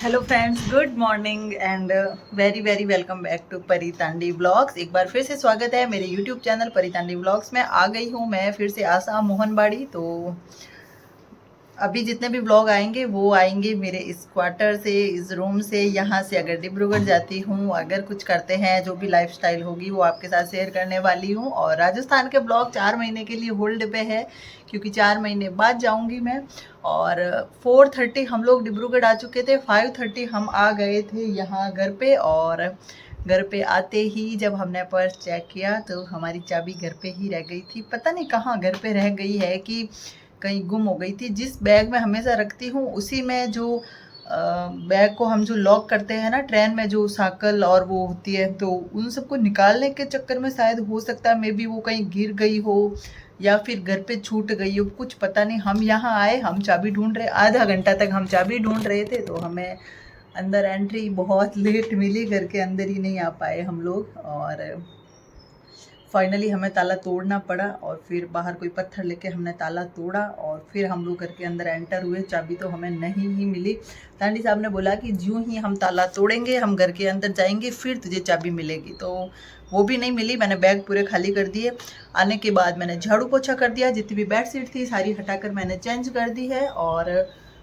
Hello friends, good morning and very very welcome back to Paritandi vlogs. एक बार फिर से स्वागत है मेरे यूट्यूब चैनल परितांडी व्लॉग्स में। आ गई हूँ मैं फिर से आसाम मोहनबाड़ी। तो अभी जितने भी व्लॉग आएंगे वो आएंगे मेरे इस क्वार्टर से, इस रूम से। यहाँ से अगर डिब्रूगढ़ जाती हूँ, अगर कुछ करते हैं, जो भी लाइफस्टाइल होगी वो आपके साथ शेयर करने वाली हूँ। और राजस्थान के ब्लॉग 4 महीने के लिए होल्ड पे है, क्योंकि 4 महीने बाद जाऊँगी मैं। और 4:30 हम लोग डिब्रूगढ़ आ चुके थे, 5:30 हम आ गए थे यहाँ घर पे। और घर पे आते ही जब हमने पर्स चेक किया तो हमारी चाबी घर पे ही रह गई थी। पता नहीं कहाँ घर पे रह गई है कि कहीं गुम हो गई थी। जिस बैग में हमेशा रखती हूँ उसी में जो बैग को हम जो लॉक करते हैं ना, ट्रेन में जो साकल और वो होती है, तो उन सबको निकालने के चक्कर में शायद हो सकता है मे बी वो कहीं गिर गई हो या फिर घर पे छूट गई हो, कुछ पता नहीं। हम यहाँ आए, हम चाबी ढूंढ रहे, आधा घंटा तक हम चाबी ढूंढ रहे थे। तो हमें अंदर एंट्री बहुत लेट मिली, घर के अंदर ही नहीं आ पाए हम लोग। और फाइनली हमें ताला तोड़ना पड़ा और फिर बाहर कोई पत्थर लेके हमने ताला तोड़ा और फिर हम लोग घर के अंदर एंटर हुए। चाबी तो हमें नहीं ही मिली। तांडी साहब ने बोला कि ज्यों ही हम ताला तोड़ेंगे, हम घर के अंदर जाएंगे, फिर तुझे चाबी मिलेगी। तो वो भी नहीं मिली। मैंने बैग पूरे खाली कर दिए। आने के बाद मैंने झाड़ू पोछा कर दिया, जितनी भी बेडशीट थी सारी हटाकर मैंने चेंज कर दी है। और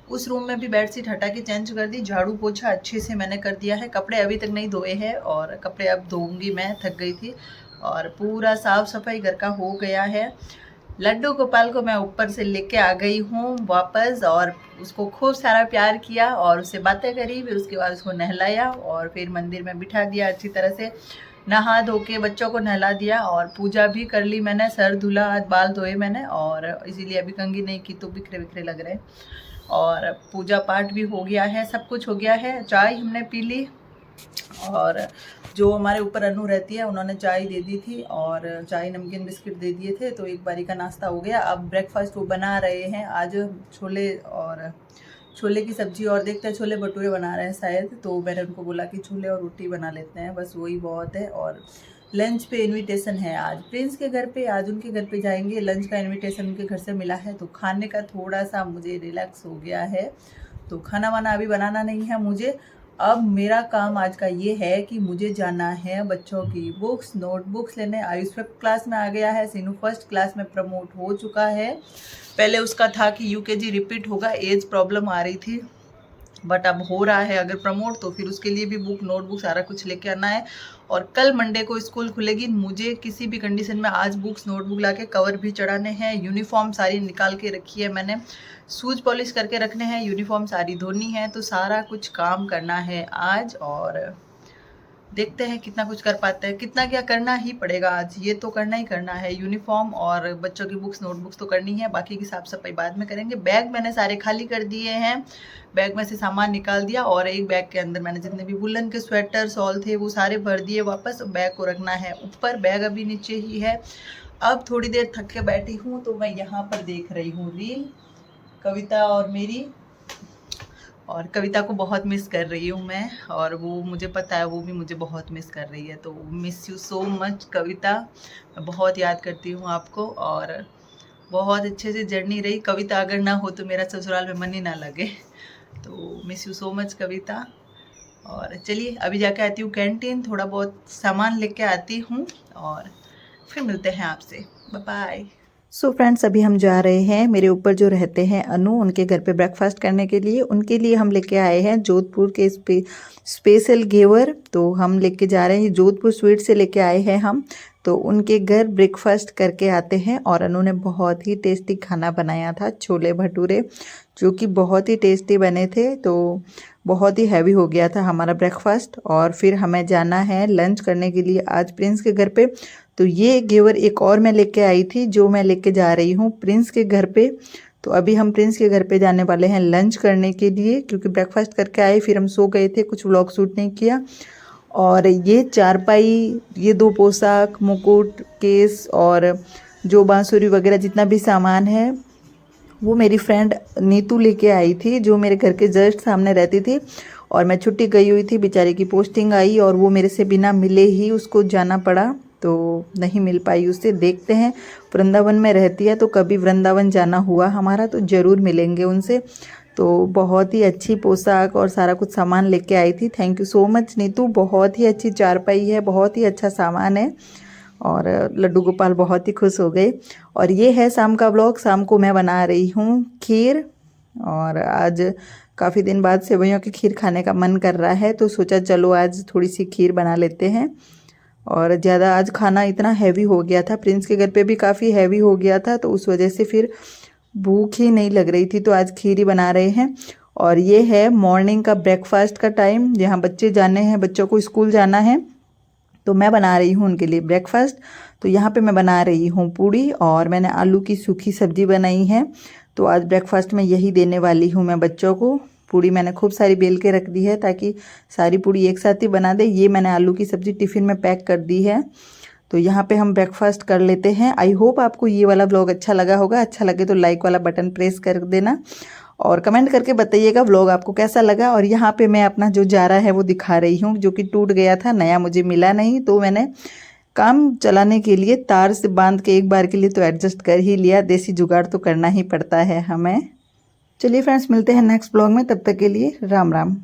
उस रूम में भी बेडशीट हटा के चेंज कर दी। झाड़ू पोछा अच्छे से मैंने कर दिया है। कपड़े अभी तक नहीं धोए हैं और कपड़े अब धोऊंगी, मैं थक गई थी। और पूरा साफ सफाई घर का हो गया है। लड्डू गोपाल को मैं ऊपर से लेके आ गई हूँ वापस, और उसको खूब सारा प्यार किया और उससे बातें करी। फिर उसके बाद उसको नहलाया और फिर मंदिर में बिठा दिया अच्छी तरह से। नहा धो के बच्चों को नहला दिया और पूजा भी कर ली मैंने। सर धुला, आज बाल धोए मैंने, और इसीलिए अभी कंघी नहीं की तो बिखरे बिखरे लग रहे। और पूजा पाठ भी हो गया है, सब कुछ हो गया है। चाय हमने पी ली और जो हमारे ऊपर अनु रहती है उन्होंने चाय दे दी थी और चाय नमकीन बिस्किट दे दिए थे। तो एक बारी का नाश्ता हो गया। अब ब्रेकफास्ट वो बना रहे हैं आज, छोले और छोले की सब्जी, और देखते हैं छोले भटूरे बना रहे हैं शायद। तो मैंने उनको बोला कि छोले और रोटी बना लेते हैं, बस वही बहुत है। और लंच पे इनविटेशन है आज प्रिंस के घर पे, आज उनके घर पे जाएंगे। लंच का इनविटेशन उनके घर से मिला है, तो खाने का थोड़ा सा मुझे रिलैक्स हो गया है। तो खाना वाना अभी बनाना नहीं है मुझे। अब मेरा काम आज का ये है कि मुझे जाना है बच्चों की बुक्स, नोटबुक्स लेने। आयुष 5th क्लास में आ गया है, सीनू 1st क्लास में प्रमोट हो चुका है। पहले उसका था कि यूकेजी रिपीट होगा, एज प्रॉब्लम आ रही थी, बट अब हो रहा है अगर प्रमोट, तो फिर उसके लिए भी बुक नोटबुक सारा कुछ लेके आना है। और कल मंडे को स्कूल खुलेगी, मुझे किसी भी कंडीशन में आज बुक्स नोटबुक लाके कवर भी चढ़ाने हैं। यूनिफॉर्म सारी निकाल के रखी है मैंने, शूज पॉलिश करके रखने हैं, यूनिफॉर्म सारी धोनी है। तो सारा कुछ काम करना है आज और देखते हैं कितना कुछ कर पाते हैं। कितना क्या करना ही पड़ेगा आज, ये तो करना ही करना है। यूनिफॉर्म और बच्चों की बुक्स नोटबुक्स तो करनी है, बाकी की साफ सफाई बाद में करेंगे। बैग मैंने सारे खाली कर दिए हैं, बैग में से सामान निकाल दिया। और एक बैग के अंदर मैंने जितने भी वुलन के स्वेटर शॉल थे वो सारे भर दिए वापस। बैग को रखना है ऊपर, बैग अभी नीचे ही है। अब थोड़ी देर थक के बैठी हूँ तो मैं यहाँ पर देख रही हूँ रील, कविता और मेरी। और कविता को बहुत मिस कर रही हूँ मैं, और वो मुझे पता है वो भी मुझे बहुत मिस कर रही है। तो मिस यू सो मच कविता, मैं बहुत याद करती हूँ आपको। और बहुत अच्छे से जर्नी रही। कविता अगर ना हो तो मेरा ससुराल में मन ही ना लगे। तो मिस यू सो मच कविता। और चलिए अभी जाके आती हूँ कैंटीन, थोड़ा बहुत सामान लेके आती हूँ और फिर मिलते हैं आपसे। Bye bye. सो फ्रेंड्स, अभी हम जा रहे हैं मेरे ऊपर जो रहते हैं अनु, उनके घर पे ब्रेकफास्ट करने के लिए। उनके लिए हम लेके आए हैं जोधपुर के स्पेशल घेवर। तो हम लेके जा रहे हैं, जोधपुर स्वीट से लेके आए हैं हम। तो उनके घर ब्रेकफास्ट करके आते हैं। और अनु ने बहुत ही टेस्टी खाना बनाया था, छोले भटूरे, जो कि बहुत ही टेस्टी बने थे। तो बहुत ही हैवी हो गया था हमारा ब्रेकफास्ट। और फिर हमें जाना है लंच करने के लिए आज प्रिंस के घर पे। तो ये घेवर एक और मैं लेके आई थी, जो मैं लेके जा रही हूँ प्रिंस के घर पे। तो अभी हम प्रिंस के घर पे जाने वाले हैं लंच करने के लिए, क्योंकि ब्रेकफास्ट करके आए फिर हम सो गए थे, कुछ व्लॉग शूट नहीं किया। और ये चारपाई, ये 2 पोशाक, मुकुट, केस और जो बांसुरी वगैरह जितना भी सामान है वो मेरी फ्रेंड नीतू लेके आई थी, जो मेरे घर के जस्ट सामने रहती थी। और मैं छुट्टी गई हुई थी, बेचारी की पोस्टिंग आई और वो मेरे से बिना मिले ही उसको जाना पड़ा, तो नहीं मिल पाई उससे। देखते हैं, वृंदावन में रहती है तो कभी वृंदावन जाना हुआ हमारा तो ज़रूर मिलेंगे उनसे। तो बहुत ही अच्छी पोशाक और सारा कुछ सामान लेके आई थी। Thank you so much Neetu, बहुत ही अच्छी चारपाई है, बहुत ही अच्छा सामान है। और लड्डू गोपाल बहुत ही खुश हो गए। और ये है शाम का ब्लॉग। शाम को मैं बना रही हूँ खीर, और आज काफ़ी दिन बाद सेवइयों की खीर खाने का मन कर रहा है, तो सोचा चलो आज थोड़ी सी खीर बना लेते हैं। और ज़्यादा आज खाना इतना हैवी हो गया था, प्रिंस के घर पे भी काफ़ी हैवी हो गया था, तो उस वजह से फिर भूख ही नहीं लग रही थी, तो आज खीर ही बना रहे हैं। और ये है मॉर्निंग का ब्रेकफास्ट का टाइम, जहाँ बच्चे जाने हैं, बच्चों को स्कूल जाना है, तो मैं बना रही हूँ उनके लिए ब्रेकफास्ट। तो यहाँ पे मैं बना रही हूँ पूड़ी, और मैंने आलू की सूखी सब्जी बनाई है। तो आज ब्रेकफास्ट में यही देने वाली हूँ मैं बच्चों को। पूड़ी मैंने खूब सारी बेल के रख दी है ताकि सारी पूड़ी एक साथ ही बना दे। ये मैंने आलू की सब्ज़ी टिफ़िन में पैक कर दी है। तो यहाँ पे हम ब्रेकफास्ट कर लेते हैं। आई होप आपको ये वाला व्लॉग अच्छा लगा होगा। अच्छा लगे तो लाइक वाला बटन प्रेस कर देना, और कमेंट करके बताइएगा व्लॉग आपको कैसा लगा। और यहाँ पे मैं अपना जो जारा है वो दिखा रही हूँ, जो कि टूट गया था, नया मुझे मिला नहीं, तो मैंने काम चलाने के लिए तार से बांध के एक बार के लिए तो एडजस्ट कर ही लिया। देसी जुगाड़ तो करना ही पड़ता है हमें। चलिए फ्रेंड्स, मिलते हैं नेक्स्ट ब्लॉग में, तब तक के लिए राम राम।